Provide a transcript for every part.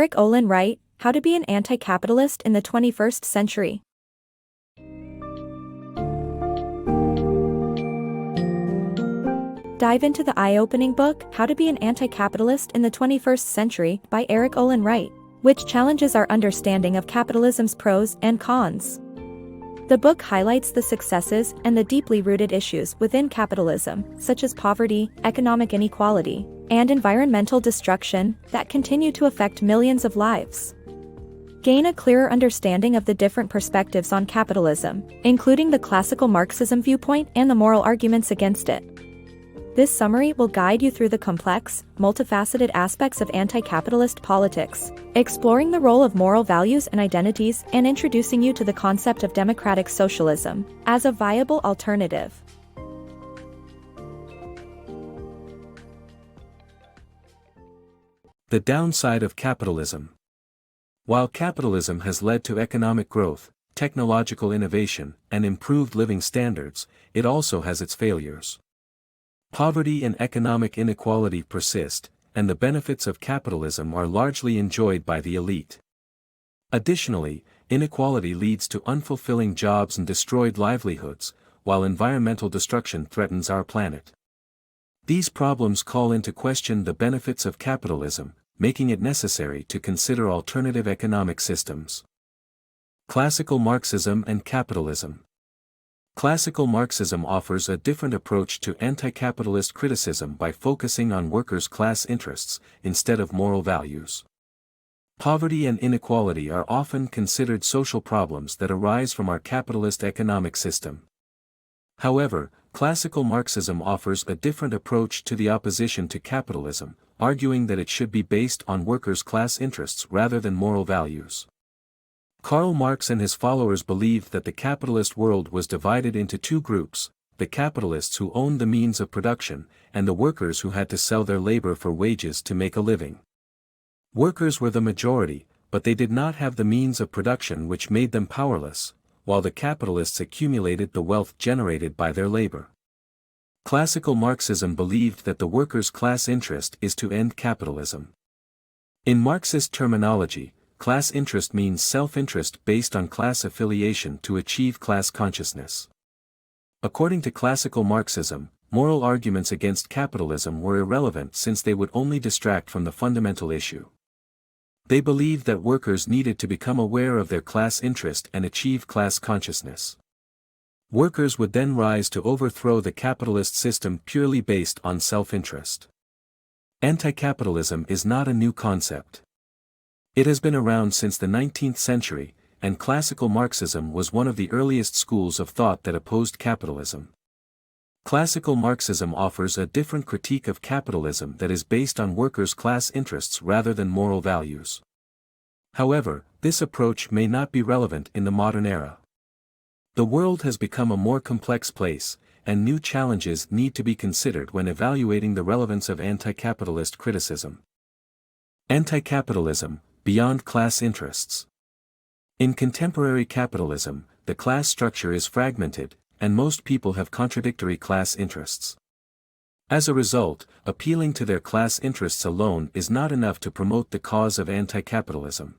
Erik Olin Wright, How to be an Anti-Capitalist in the 21st Century. Dive into the eye-opening book, How to be an Anti-Capitalist in the 21st Century, by Erik Olin Wright, which challenges our understanding of capitalism's pros and cons. The book highlights the successes and the deeply rooted issues within capitalism, such as poverty, economic inequality, and environmental destruction, that continue to affect millions of lives. Gain a clearer understanding of the different perspectives on capitalism, including the classical Marxism viewpoint and the moral arguments against it. This summary will guide you through the complex, multifaceted aspects of anti-capitalist politics, exploring the role of moral values and identities and introducing you to the concept of democratic socialism as a viable alternative. The downside of capitalism. While capitalism has led to economic growth, technological innovation, and improved living standards, it also has its failures. Poverty and economic inequality persist, and the benefits of capitalism are largely enjoyed by the elite. Additionally, inequality leads to unfulfilling jobs and destroyed livelihoods, while environmental destruction threatens our planet. These problems call into question the benefits of capitalism, making it necessary to consider alternative economic systems. Classical Marxism and Capitalism. Classical Marxism offers a different approach to anti-capitalist criticism by focusing on workers' class interests instead of moral values. Poverty and inequality are often considered social problems that arise from our capitalist economic system. However, classical Marxism offers a different approach to the opposition to capitalism, arguing that it should be based on workers' class interests rather than moral values. Karl Marx and his followers believed that the capitalist world was divided into two groups, the capitalists who owned the means of production, and the workers who had to sell their labor for wages to make a living. Workers were the majority, but they did not have the means of production which made them powerless, while the capitalists accumulated the wealth generated by their labor. Classical Marxism believed that the workers' class interest is to end capitalism. In Marxist terminology, class interest means self-interest based on class affiliation to achieve class consciousness. According to classical Marxism, moral arguments against capitalism were irrelevant since they would only distract from the fundamental issue. They believed that workers needed to become aware of their class interest and achieve class consciousness. Workers would then rise to overthrow the capitalist system purely based on self-interest. Anti-capitalism is not a new concept. It has been around since the 19th century, and classical Marxism was one of the earliest schools of thought that opposed capitalism. Classical Marxism offers a different critique of capitalism that is based on workers' class interests rather than moral values. However, this approach may not be relevant in the modern era. The world has become a more complex place, and new challenges need to be considered when evaluating the relevance of anti-capitalist criticism. Anti-capitalism, beyond class interests. In contemporary capitalism, the class structure is fragmented, and most people have contradictory class interests. As a result, appealing to their class interests alone is not enough to promote the cause of anti-capitalism.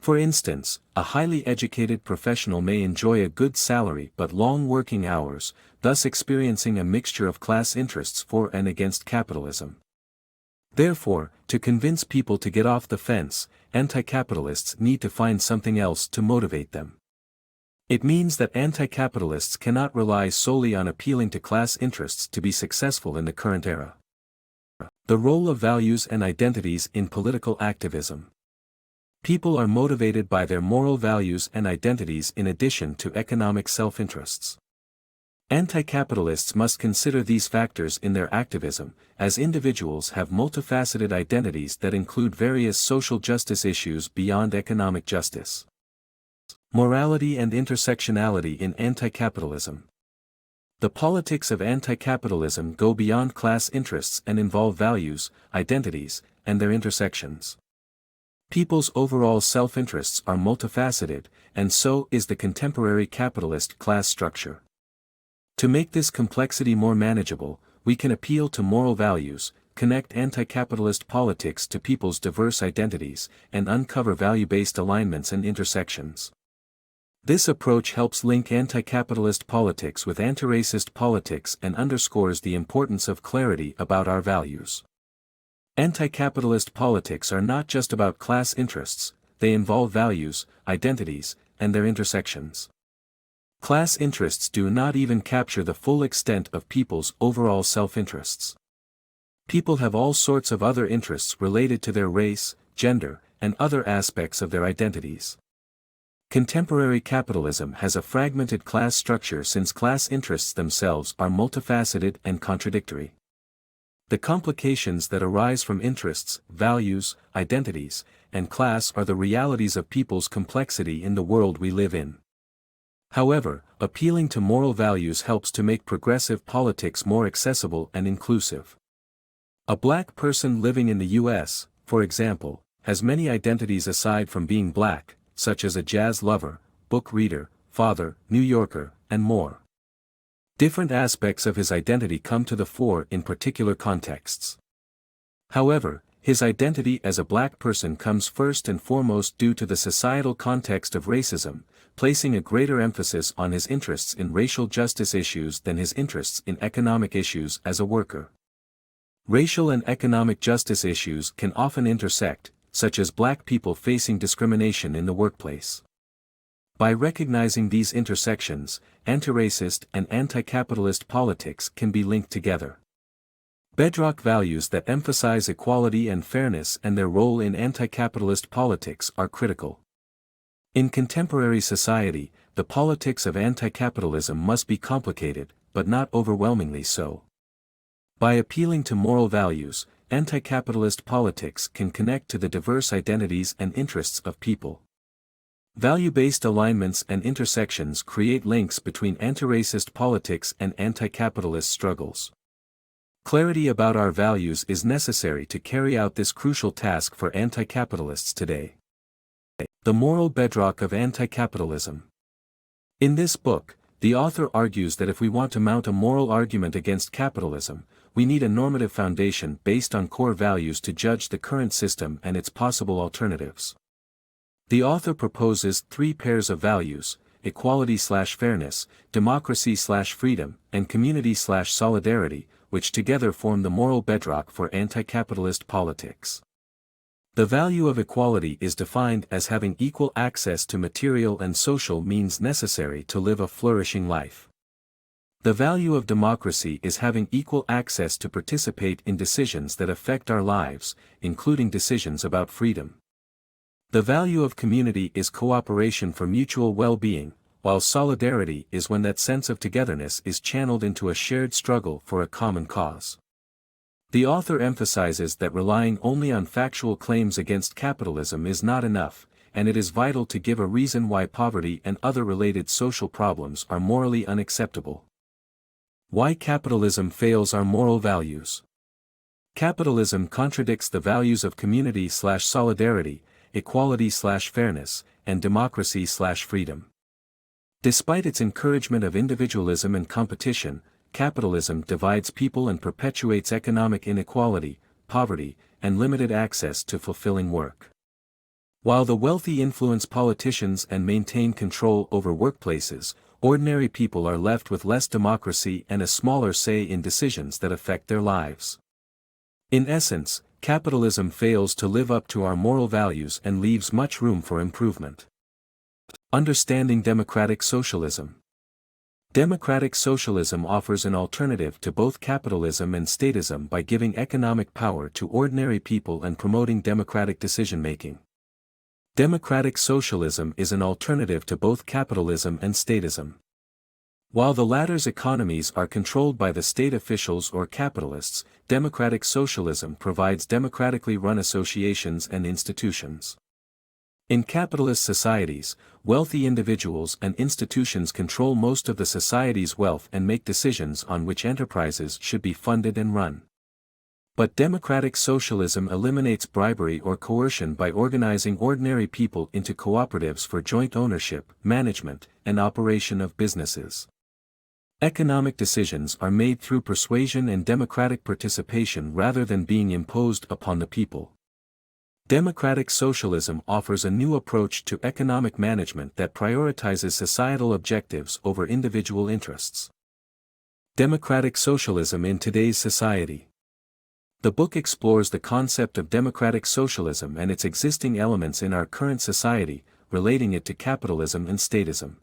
For instance, a highly educated professional may enjoy a good salary but long working hours, thus experiencing a mixture of class interests for and against capitalism. Therefore, to convince people to get off the fence, anti-capitalists need to find something else to motivate them. It means that anti-capitalists cannot rely solely on appealing to class interests to be successful in the current era. The role of values and identities in political activism. People are motivated by their moral values and identities in addition to economic self-interests. Anti-capitalists must consider these factors in their activism, as individuals have multifaceted identities that include various social justice issues beyond economic justice. Morality and intersectionality in anti-capitalism. The politics of anti-capitalism go beyond class interests and involve values, identities, and their intersections. People's overall self-interests are multifaceted, and so is the contemporary capitalist class structure. To make this complexity more manageable, we can appeal to moral values, connect anti-capitalist politics to people's diverse identities, and uncover value-based alignments and intersections. This approach helps link anti-capitalist politics with anti-racist politics and underscores the importance of clarity about our values. Anti-capitalist politics are not just about class interests, they involve values, identities, and their intersections. Class interests do not even capture the full extent of people's overall self-interests. People have all sorts of other interests related to their race, gender, and other aspects of their identities. Contemporary capitalism has a fragmented class structure since class interests themselves are multifaceted and contradictory. The complications that arise from interests, values, identities, and class are the realities of people's complexity in the world we live in. However, appealing to moral values helps to make progressive politics more accessible and inclusive. A black person living in the U.S., for example, has many identities aside from being black, such as a jazz lover, book reader, father, New Yorker, and more. Different aspects of his identity come to the fore in particular contexts. However, his identity as a black person comes first and foremost due to the societal context of racism, placing a greater emphasis on his interests in racial justice issues than his interests in economic issues as a worker. Racial and economic justice issues can often intersect, such as black people facing discrimination in the workplace. By recognizing these intersections, anti-racist and anti-capitalist politics can be linked together. Bedrock values that emphasize equality and fairness and their role in anti-capitalist politics are critical. In contemporary society, the politics of anti-capitalism must be complicated, but not overwhelmingly so. By appealing to moral values, anti-capitalist politics can connect to the diverse identities and interests of people. Value-based alignments and intersections create links between anti-racist politics and anti-capitalist struggles. Clarity about our values is necessary to carry out this crucial task for anti-capitalists today. The moral bedrock of anti-capitalism. In this book, the author argues that if we want to mount a moral argument against capitalism, we need a normative foundation based on core values to judge the current system and its possible alternatives. The author proposes three pairs of values: equality/fairness, democracy/freedom, and community/solidarity, which together form the moral bedrock for anti-capitalist politics. The value of equality is defined as having equal access to material and social means necessary to live a flourishing life. The value of democracy is having equal access to participate in decisions that affect our lives, including decisions about freedom. The value of community is cooperation for mutual well-being, while solidarity is when that sense of togetherness is channeled into a shared struggle for a common cause. The author emphasizes that relying only on factual claims against capitalism is not enough, and it is vital to give a reason why poverty and other related social problems are morally unacceptable. Why capitalism fails our moral values. Capitalism contradicts the values of community/solidarity, equality/fairness, and democracy/freedom. Despite its encouragement of individualism and competition, capitalism divides people and perpetuates economic inequality, poverty, and limited access to fulfilling work. While the wealthy influence politicians and maintain control over workplaces, ordinary people are left with less democracy and a smaller say in decisions that affect their lives. In essence, capitalism fails to live up to our moral values and leaves much room for improvement. Understanding democratic socialism. Democratic socialism offers an alternative to both capitalism and statism by giving economic power to ordinary people and promoting democratic decision-making. Democratic socialism is an alternative to both capitalism and statism. While the latter's economies are controlled by the state officials or capitalists, democratic socialism provides democratically run associations and institutions. In capitalist societies, wealthy individuals and institutions control most of the society's wealth and make decisions on which enterprises should be funded and run. But democratic socialism eliminates bribery or coercion by organizing ordinary people into cooperatives for joint ownership, management, and operation of businesses. Economic decisions are made through persuasion and democratic participation rather than being imposed upon the people. Democratic socialism offers a new approach to economic management that prioritizes societal objectives over individual interests. Democratic socialism in today's society. The book explores the concept of democratic socialism and its existing elements in our current society, relating it to capitalism and statism.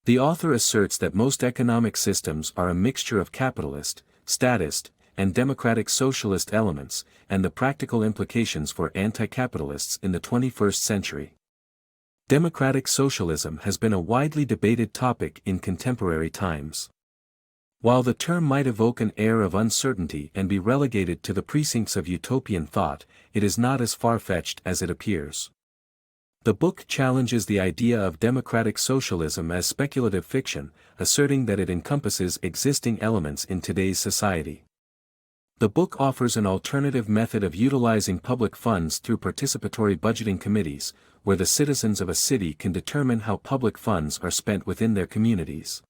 The author asserts that most economic systems are a mixture of capitalist, statist, and democratic socialist elements, and the practical implications for anti-capitalists in the 21st century. Democratic socialism has been a widely debated topic in contemporary times. While the term might evoke an air of uncertainty and be relegated to the precincts of utopian thought, it is not as far-fetched as it appears. The book challenges the idea of democratic socialism as speculative fiction, asserting that it encompasses existing elements in today's society. The book offers an alternative method of utilizing public funds through participatory budgeting committees, where the citizens of a city can determine how public funds are spent within their communities.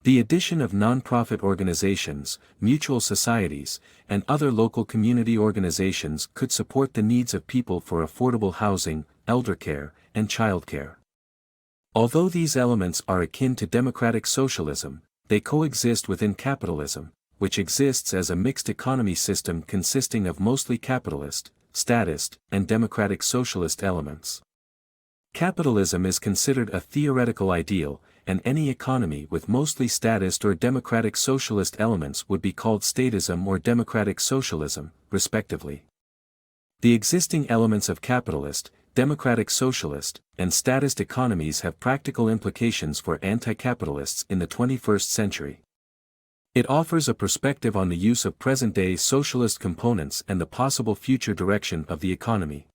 The addition of nonprofit organizations, mutual societies, and other local community organizations could support the needs of people for affordable housing, elder care, and childcare. Although these elements are akin to democratic socialism, they coexist within capitalism, which exists as a mixed economy system consisting of mostly capitalist, statist, and democratic socialist elements. Capitalism is considered a theoretical ideal, and any economy with mostly statist or democratic socialist elements would be called statism or democratic socialism, respectively. The existing elements of capitalist, democratic socialist, and statist economies have practical implications for anti-capitalists in the 21st century. It offers a perspective on the use of present-day socialist components and the possible future direction of the economy.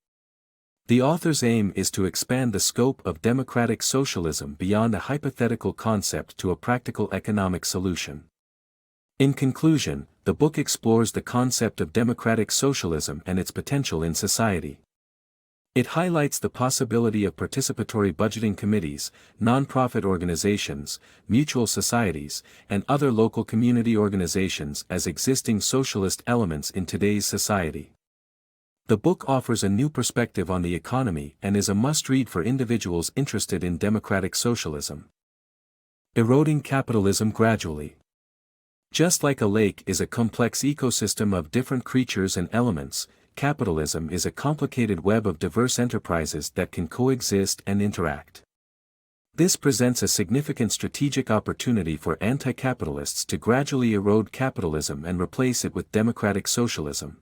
The author's aim is to expand the scope of democratic socialism beyond a hypothetical concept to a practical economic solution. In conclusion, the book explores the concept of democratic socialism and its potential in society. It highlights the possibility of participatory budgeting committees, nonprofit organizations, mutual societies, and other local community organizations as existing socialist elements in today's society. The book offers a new perspective on the economy and is a must-read for individuals interested in democratic socialism. Eroding capitalism gradually. Just like a lake is a complex ecosystem of different creatures and elements, capitalism is a complicated web of diverse enterprises that can coexist and interact. This presents a significant strategic opportunity for anti-capitalists to gradually erode capitalism and replace it with democratic socialism.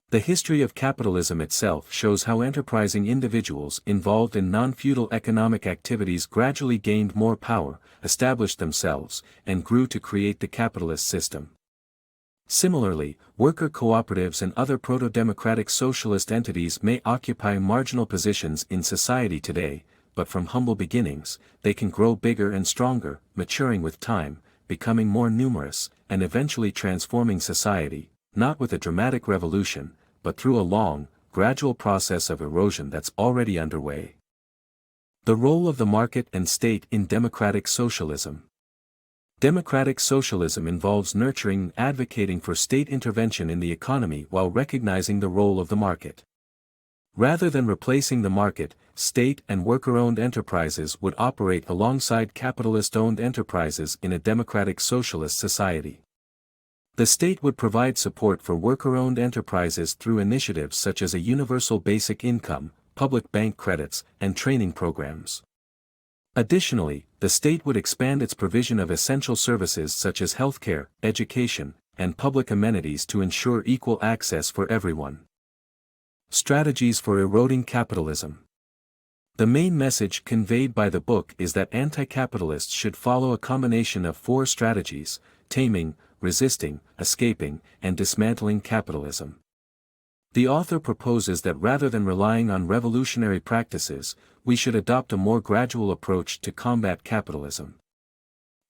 The history of capitalism itself shows how enterprising individuals involved in non-feudal economic activities gradually gained more power, established themselves, and grew to create the capitalist system. Similarly, worker cooperatives and other proto-democratic socialist entities may occupy marginal positions in society today, but from humble beginnings, they can grow bigger and stronger, maturing with time, becoming more numerous, and eventually transforming society, not with a dramatic revolution, but through a long, gradual process of erosion that's already underway. The role of the market and state in democratic socialism. Democratic socialism involves nurturing and advocating for state intervention in the economy while recognizing the role of the market. Rather than replacing the market, state and worker-owned enterprises would operate alongside capitalist-owned enterprises in a democratic socialist society. The state would provide support for worker-owned enterprises through initiatives such as a universal basic income, public bank credits, and training programs. Additionally, the state would expand its provision of essential services such as healthcare, education, and public amenities to ensure equal access for everyone. Strategies for eroding capitalism. The main message conveyed by the book is that anti-capitalists should follow a combination of 4 strategies: taming, resisting, escaping, and dismantling capitalism. The author proposes that rather than relying on revolutionary practices, we should adopt a more gradual approach to combat capitalism.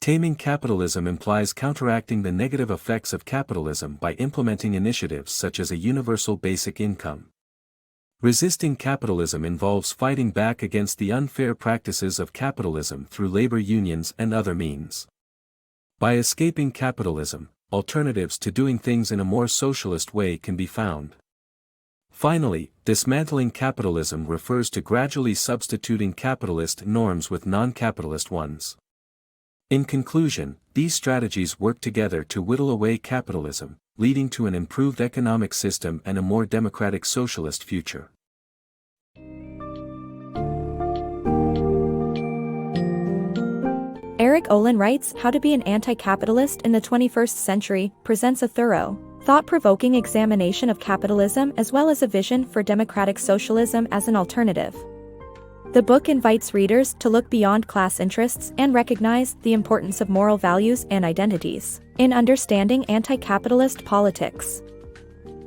Taming capitalism implies counteracting the negative effects of capitalism by implementing initiatives such as a universal basic income. Resisting capitalism involves fighting back against the unfair practices of capitalism through labor unions and other means. By escaping capitalism, alternatives to doing things in a more socialist way can be found. Finally, dismantling capitalism refers to gradually substituting capitalist norms with non-capitalist ones. In conclusion, these strategies work together to whittle away capitalism, leading to an improved economic system and a more democratic socialist future. Erik Olin Wright's How to Be an Anti-Capitalist in the 21st Century presents a thorough, thought-provoking examination of capitalism as well as a vision for democratic socialism as an alternative. The book invites readers to look beyond class interests and recognize the importance of moral values and identities in understanding anti-capitalist politics.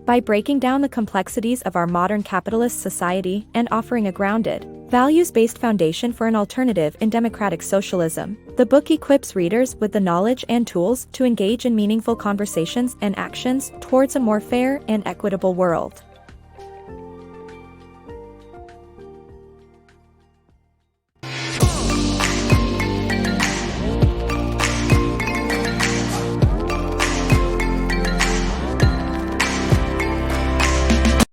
By breaking down the complexities of our modern capitalist society and offering a grounded, values-based foundation for an alternative in democratic socialism, the book equips readers with the knowledge and tools to engage in meaningful conversations and actions towards a more fair and equitable world.